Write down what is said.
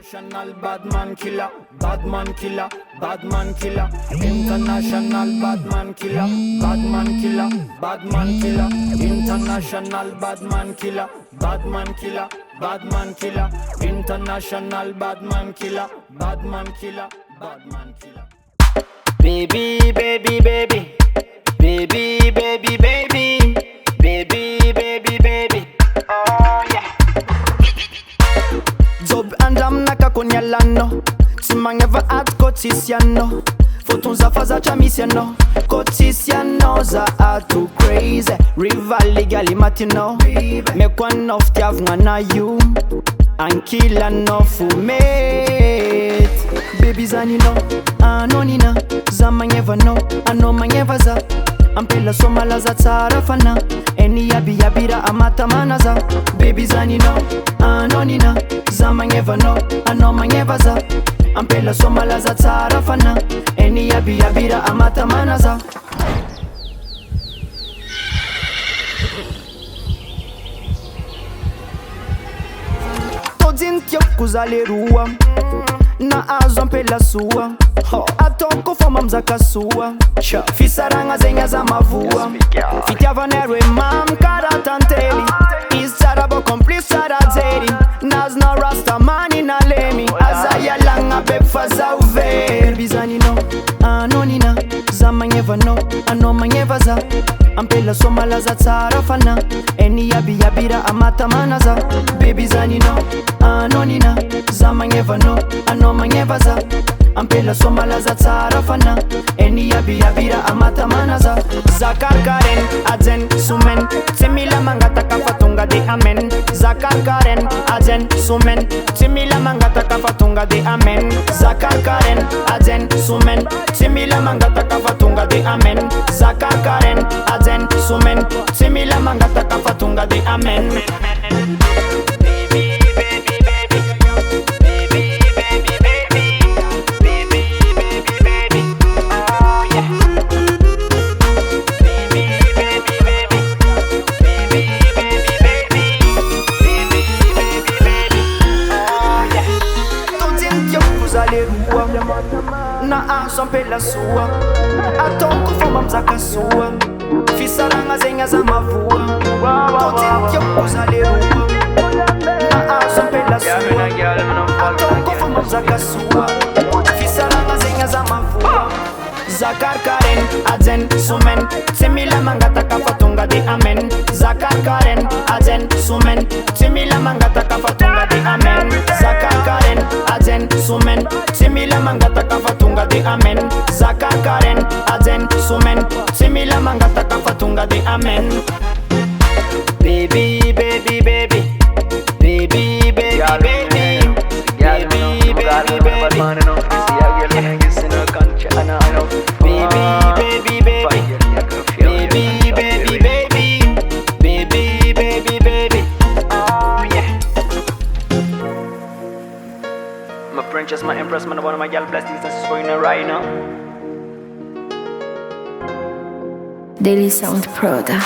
International bad man killer, bad man killer, bad man killer. International bad man killer, bad man killer, bad man killer. International bad man killer, bad man killer, bad man killer. International bad man killer, bad man killer, bad man killer. Baby, baby, baby, baby, baby, baby, baby, baby, baby. Oh yeah. Zob andam nakakonyalano simangeva at kotisiano fotunza faza chamisiano kotisiano za atu crazy rivali gali matino mekwan of tiavnga na you ankila no fumet baby zanino anonina za mangeva no ano mangeva za Ampelasoa malaza tsara fana eni yabi yabira amata manaza baby zanino anonina za mangeva no ano mangeva za Ampelasoa malaza tsara fana eni yabi yabira amata manaza Todintyo kuzalerua na azo Ampelasoa atoko foma mzakasua fisaranga zenga za mavua fitiavanerwe mam karatanteli isarabo komplisarazeri nazna rastamani na lemi azayalanga befaza uver bizanino anonina za mangeva no ano mangeva za Ampelasoa malaza tsara fana eni yabi yabira amata manaza baby zanino anonina za mangeva no ano mangeva za Ampelasoa malaza tsara fana eni yabi yabira amata manaza zakarkaren azen sumen timila mangata kafatunga de amen zakarkaren azen sumen timila mangata kafatunga de amen zakarkaren azen sumen timila mangata kafatunga de amen zakarkaren azen sumen timila mangata kafatunga de amen. Na azo Ampelasoa atoko foma mzakasua fisaranga zenga za mavua totintyo kuzalerua na azo Ampelasoa atoko foma mzakasua fisaranga zenga za mavua zakarkaren azen sumen timila mangata kafatunga de amen zakarkaren azen sumen timila mangata kafatunga de amen zakarkaren azen sumen timila mangata kafatunga de amen zakarkaren azen sumen timila mangata kafatunga de amen. Baby baby baby baby baby baby baby baby baby Just my empress, man, one of my gal blessings that's for you right now. Daily Sound Proda.